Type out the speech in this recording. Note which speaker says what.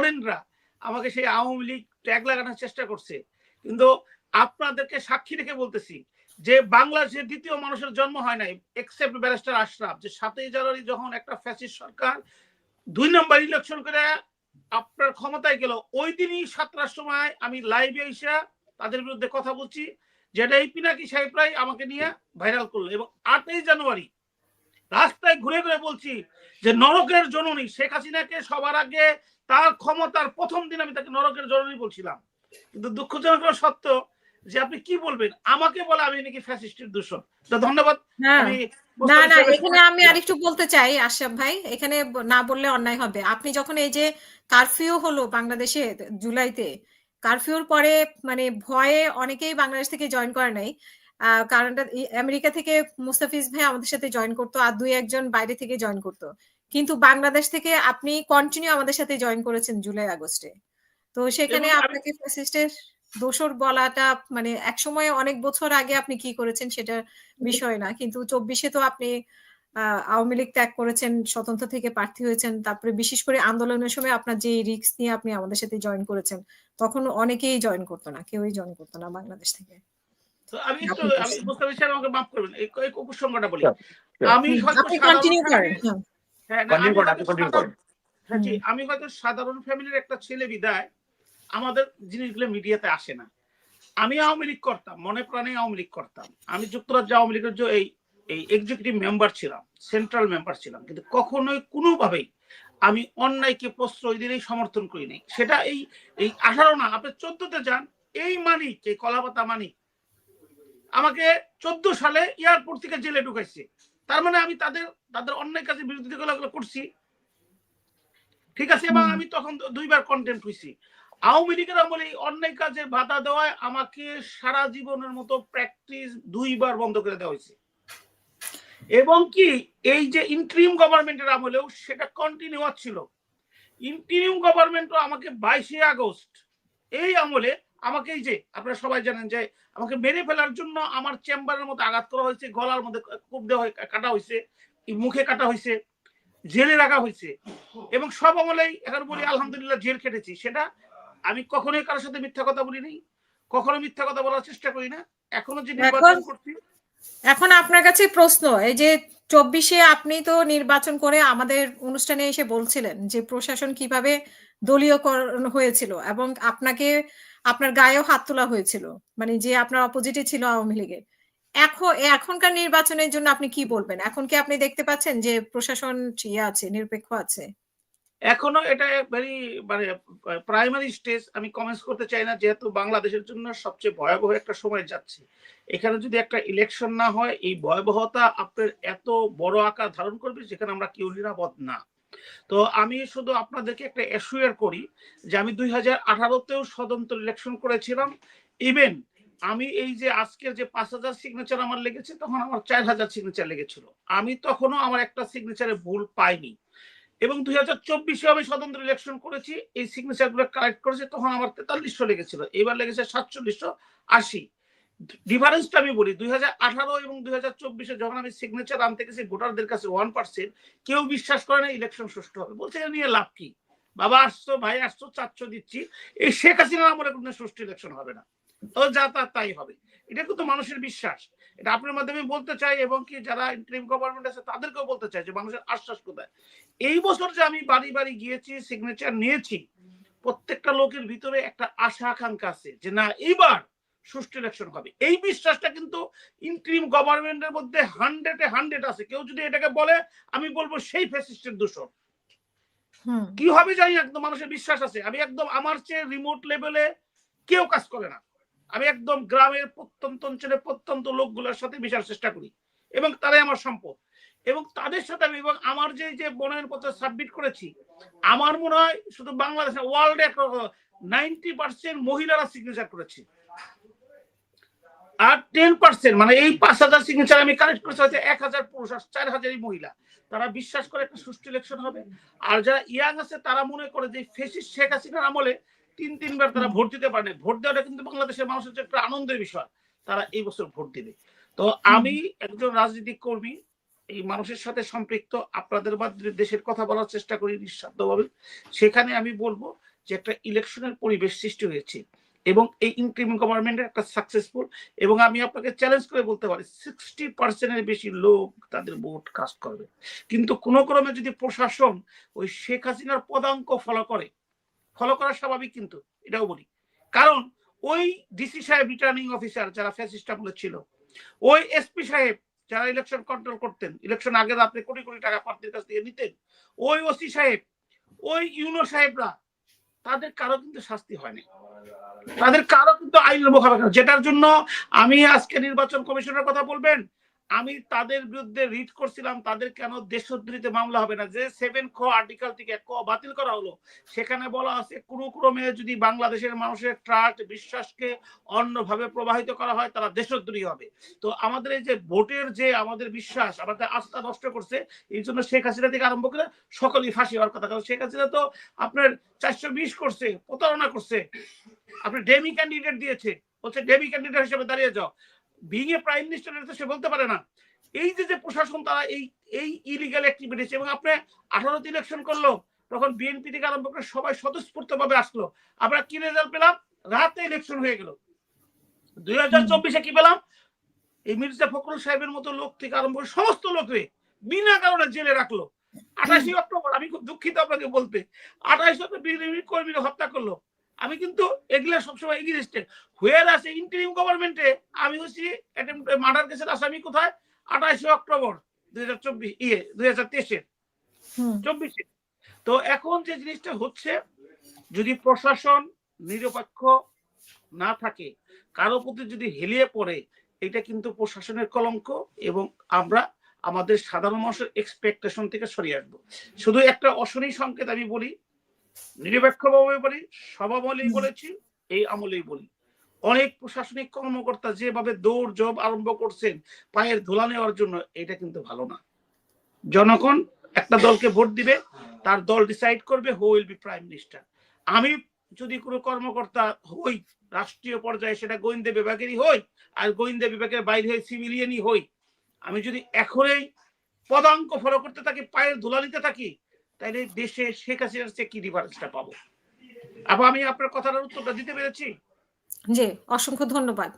Speaker 1: ফরেনরা আমাকে সেই আওয়ামী লীগ ট্যাগ লাগানোর চেষ্টা করছে, কিন্তু আপনাদেরকে সাক্ষী রেখে বলতেছি যে বাংলাদেশের দ্বিতীয় মানুষের জন্ম হয় নাই এক্সেপ্ট ব্যারিস্টার আশরাফ, যে 7ই জানুয়ারি যখন একটা ফ্যাসিস্ট সরকার 2 নম্বর ইলেকশন করে আপনার ক্ষমতায় গেল, ওই দিনই 7টার সময় আমি লাইভে এসে তাদের বিরুদ্ধে কথা বলছি, যেটা এই পিনাকি সাহেবরাই আমাকে নিয়ে ভাইরাল করলো। এবং 8ই জানুয়ারি রাস্তায় ঘুরে ঘুরে বলছি যে নরকের জননী শেখ হাসিনাকে সবার আগে তার ক্ষমতার প্রথম দিন আমি তাকে নরকের জননী বলছিলাম। কিন্তু দুঃখজনক সত্য যে আপনি কি বলবেন, আমাকে বলে আমি নাকি ফ্যাসিস্টের দূষণ। ধন্যবাদ।
Speaker 2: আমি না না এখানে আমি আরেকটু বলতে চাই আশরাফ ভাই, এখানে না বললে অন্যায় হবে। আপনি যখন এই যে কারফিউ হলো বাংলাদেশে জুলাইতে, কারফিউর পরে মানে ভয়ে অনেকেই বাংলাদেশ থেকে জয়েন করে নাই, কারণ আমেরিকা থেকে মুস্তাফিজ ভাই আমাদের সাথে জয়েন করতো, আর 2-1 জন বাইরে থেকে জয়েন করতো, কিন্তু বাংলাদেশ থেকে আপনি কন্টিনিউ আমাদের সাথে জয়েন করেছেন জুলাই আগস্টে। তো সেখানে আপনাকে ফ্যাসিস্টের দোসর বলাটা মানে একসময় অনেক বছর আগে আপনি কি করেছেন সেটা বিষয় না, কিন্তু 24-এ তো আপনি আওয়ামী লীগ ত্যাগ করেছেন, স্বতন্ত্র থেকে প্রার্থী হয়েছেন, তারপরে বিশেষ করে আন্দোলনের সময় আপনার যে রিস্ক নিয়ে আপনি আমাদের সাথে জয়েন করেছেন, তখন অনেকেই জয়েন করতো না, কেউই জয়েন করতো না বাংলাদেশ থেকে।
Speaker 1: আমি মুস্তাফিজ সাহেব আমাকে মাফ করবেন এই উপসংহারটা বলি। আমি হয়তো সাধারণ ফ্যামিলির একটা ছেলে বিদায় আমাদের জিনিসগুলো মিডিয়াতে আসে না। আমি আওয়ামী লীগ করতাম, মনে প্রাণে আওয়ামী লীগ করতাম। আমি যুক্তরাজ্য আওয়ামী লীগের এই এক্সিকিউটিভ মেম্বার ছিলাম, সেন্ট্রাল মেম্বার ছিলাম, কিন্তু কখনোই কোনোভাবেই আমি অন্যায়কে প্রশ্রয় দিলেই সমর্থন করি নাই। সেটা এই 18 না, আপনি 14-তে যান, এই মানিক, এই কলাপাতা মানিক আমাকে 14 সালে এয়ারপোর্ট থেকে জেলে ঢুকাইছে। তার মানে আমি তাদের অন্যায় কাজের বিরোধিতা করছি, ঠিক আছে? এবং আমি তখন 2বার কন্টেম্প হয়েছি। আওয়ামী লীগের আমলে এই অন্যায় কাজে বাধা দেওয়ায় আমাকে সারা জীবনের মতো প্র্যাকটিস 2বার বন্ধ করে দেওয়া হয়েছে। এবং কি এই যে ইন্টারিম গভর্নমেন্টের আমলেও সেটা কন্টিনিউ ছিল। ইন্টারিম গভর্নমেন্টও আমাকে 22শে আগস্ট এই আমলে আমাকে, এই যে আপনারা সবাই জানেন যে আমাকে মেরে ফেলার জন্য আমার চেম্বারের মধ্যে আঘাত করা হয়েছে, গলার মধ্যে কূপ দেওয়া কাটা হয়েছে, মুখে কাটা হয়েছে, জেলে রাখা হয়েছে। এবং সব আমলেই এখন বলি আলহামদুলিল্লাহ জেল কেটেছি। সেটা আমি কখনোই কারোর সাথে মিথ্যা কথা বলি নাই, কখনো মিথ্যা কথা বলার চেষ্টা করি না। এখনো যে নির্বাচন করছি।
Speaker 2: এখন আপনার কাছে প্রশ্ন, এই যে 24-এ আপনি তো নির্বাচন করে আমাদের অনুষ্ঠানে এসে বলছিলেন যে প্রশাসন কিভাবে দলীয়করণ হয়েছিল এবং আপনার গায়েও হাত তোলা হয়েছিল, মানে যে আপনার অপোজিটে ছিল আওয়ামী লীগের। এখনকার নির্বাচনের জন্য আপনি কি বলবেন? এখন কি আপনি দেখতে পাচ্ছেন যে প্রশাসন আছে, নিরপেক্ষ আছে?
Speaker 1: এখনো এটা ভেরি মানে প্রাইমারি স্টেজ, আমি কমেন্টস করতে চাই না, যেহেতু বাংলাদেশের জন্য সবচেয়ে ভয়াবহ একটা সময় যাচ্ছে। এখানে যদি একটা ইলেকশন না হয়, এই ভয়াবহতা আপনার এত বড় আকার ধারণ করবে যেখানে আমরা কেউ নিরাপদ না। তো আমি শুধু আপনাদেরকে একটা অ্যাসিওর করি যে আমি 2018-তেও স্বতন্ত্র ইলেকশন করেছিলাম। ইভেন আমি এই যে আজকের যে 5000 সিগনেচার আমার লেগেছে, তখন আমার 4000 সিগনেচার লেগেছিল। আমি তখনও আমার একটা সিগনেচারে ভুল পাইনি। এবং 2024-এ আমি স্বতন্ত্র ইলেকশন করেছি, এই সিগনেচার গুলো কালেক্ট করেছি, তখন আমার 4300 লেগেছিল, এবার লেগেছে 4780। ডিফারেন্সটা আমি বলি, 2018 এবং 2024-এ যখন আমি সিগনেচার আনতে গেছি ভোটারদের কাছে 1%, কেউ বিশ্বাস করে না ইলেকশন সুষ্ঠু হবে, বলছে এ নিয়ে লাভ কি, বাবা আসছো, ভাই আসছো, 400 দিচ্ছি, এই শেখ হাসিনার আমলে কোনো সুষ্ঠু ইলেকশন হবে না, তো যা তাই হবে। এটা কিন্তু মানুষের বিশ্বাস। এটা আপনার মাধ্যমে বলতে চাই, এবং কি যারা ইন্টারিম গভর্নমেন্ট আছে তাদেরকেও বলতে চাই যে মানুষের আশ্বাস কোথায়। এই বছর যে আমি বাড়ি বাড়ি গিয়েছি, সিগনেচার নিয়েছি, প্রত্যেকটা লোকের ভিতরে একটা আশা আকাঙ্ক্ষা আছে যে না, এইবার সুষ্ঠু ইলেকশন হবে। এই বিশ্বাসটা কিন্তু ইন্টারিম গভর্নমেন্টের মধ্যে 100-এ 100 আছে। কেউ যদি এটাকে বলে, আমি বলবো সেই ফ্যাসিস্টের দোষর। কি হবে জানি না, কিন্তু মানুষের বিশ্বাস আছে। আমি একদম আমার চেয়ে রিমোট লেভেলে কেউ কাজ করে না। আমি একদম গ্রামের প্রত্যন্ত অঞ্চলের প্রত্যন্ত লোকগুলোর সাথে মিশার চেষ্টা করি, এবং তারাই আমার সম্পদ। এবং তাদের সাথে আমি, এবং আমার যে বনয়ন পত্র সাবমিট করেছি, আমার মনে হয় শুধু বাংলাদেশে, ওয়ার্ল্ডে 90% মহিলারা সিগনেচার করেছে, আর 10% মানে এই 5000 সিগনেচার আমি কালেক্ট করেছি, হচ্ছে 1000 পুরুষ আর 4000 মহিলা। তারা বিশ্বাস করে একটা সুষ্ঠু ইলেকশন হবে। আর যারা ইয়াং আছে তারা মনে করে যে ফ্যাসিস্ট শেখ হাসিনার আমলে 3-3বার তারা ভোট দিতে পারে। ভোট দেওয়াটা কিন্তু বাংলাদেশের মানুষের একটা আনন্দের বিষয়, তারা এই বছর ভোট দিবে। তো আমি একজন রাজনৈতিক কর্মী, এই মানুষের সাথে সম্পৃক্ত, আপনাদের মাধ্যমে দেশের কথা বলার চেষ্টা করি নিঃস্বার্থভাবে। সেখানে আমি বলবো যে একটা ইলেকশনের পরিবেশ সৃষ্টি হয়েছে এবং এই ইন্টারিম গভর্নমেন্টের একটা সাকসেসফুল, এবং আমি আপনাকে চ্যালেঞ্জ করে বলতে পারি 60% বেশি লোক তাদের ভোট কাস্ট করবে। কিন্তু কোনো ক্রমে যদি প্রশাসন ওই শেখ হাসিনার পদাঙ্ক ফলো করা স্বাভাবিক, কিন্তু এটাও বলি, কারণ ওই ডিসি সাহেব রিটার্নিং অফিসার যারা ফ্যাসিস্ট আমলে ছিল, ওই এসপি সাহেব যারা ইলেকশন কন্ট্রোল করতেন, ইলেকশন আগে রাত্রে কোটি কোটি টাকা প্রার্থীর কাছ থেকে নিতেন, ওই ওসি সাহেব, ওই ইউনো সাহেবরা, তাদের কারো কিন্তু শাস্তি হয়নি, তাদের কারো কিন্তু আইনের মোকাবেলা, যেটার জন্য আমি আজকে নির্বাচন কমিশনের কথা বলবেন, আমি তাদের বিরুদ্ধে রিট করছিলাম, তাদের কেন দেশদ্রোহিতে মামলা হবে না, যে 7 খ আর্টিকেল থেকে ক বাতিল করা হলো, সেখানে বলা আছে কোনো ক্রমে যদি বাংলাদেশের মানুষের ট্রাস্ট বিশ্বাসকে অন্যভাবে প্রবাহিত করা হয় তারা দেশদ্রোহী হবে। তো আমাদের এই যে ভোটের যে আমাদের বিশ্বাস, আমাদের আস্থা নষ্ট করছে, এই জন্য শেখ হাসিনা থেকে আরম্ভ করে সকলেই ফাঁসি হওয়ার কথা। কারণ শেখ হাসিনা তো আপনার 420 করছে, প্রতারণা করছে, আপনি ডেমি ক্যান্ডিডেট দিয়েছে, বলছে ডেমি ক্যান্ডিডেট হিসেবে দাঁড়িয়ে যাও, বিং এ প্রাইম মিনিস্টার সে বলতে পারে না। এই যে প্রশাসন তারা এই ইলিগাল অ্যাক্টিভিটিস, এবং আপনি 18তে ইলেকশন করলো, তখন বিএনপি থেকে আরম্ভ করে সবাই স্বতঃস্ফূর্ত ভাবে আসলো, আমরা কি রেজাল্ট পেলাম, রাতে ইলেকশন হয়ে গেল। 2024-এ কি পেলাম, এই মির্জা ফখরুল সাহেবের মতো লোক থেকে আরম্ভ করে সমস্ত লোকরে বিনা কারণে জেলে রাখলো। 28 অক্টোবর, আমি খুব দুঃখিত আপনাকে বলতে, 28 অক্টোবর বিএনপি কর্মীরা হত্যা করলো। আমি কিন্তু এগুলা সবসময় এগিয়েস্টে, হুয়ার আছে ইন্টারিম গভর্নমেন্টে আমি হচ্ছি মার্ডার কেসের আসামি কোথায়, 28 অক্টোবর 2023-এ। তো এখন যে জিনিসটা হচ্ছে, যদি প্রশাসন নিরপেক্ষ না থাকে, কারো প্রতি যদি হেলিয়ে পড়ে, এটা কিন্তু প্রশাসনের কলঙ্ক, এবং আমরা আমাদের সাধারণ মানুষের এক্সপেকটেশন থেকে সরিয়ে আসবো। শুধু একটা অশনি সংকেত আমি বলি, নিরপেক্ষভাবে বলি, সব আমলেই বলেছি, এই আমলেই বলি, অনেক প্রশাসনিক কর্মকর্তা যেভাবে দৌড় জব আরম্ভ করছেন পায়ের ধুলা নেওয়ার জন্য, এটা কিন্তু ভালো না। জনগণ একটা দলকে ভোট দিবে, তার দল ডিসাইড করবে who will be prime minister. আমি যদি কোনো কর্মকর্তা হই রাষ্ট্রীয় পর্যায়ে, সেটা গোয়েন্দা বিভাগেরই হই আর গোয়েন্দা বিভাগের বাইরে হয়ে সিভিলিয়ানই হই, আমি যদি এখনই পদাঙ্ক ফলো করতে থাকি, পায়ের ধুলা নিতে থাকি, তাহলে দেশে শেখ হাসিনার চেয়ে কি ডিফারেন্সটা পাবো? আবার আমি আপনার কথাটার উত্তরটা দিতে পেরেছি?
Speaker 2: জি, অসংখ্য ধন্যবাদ।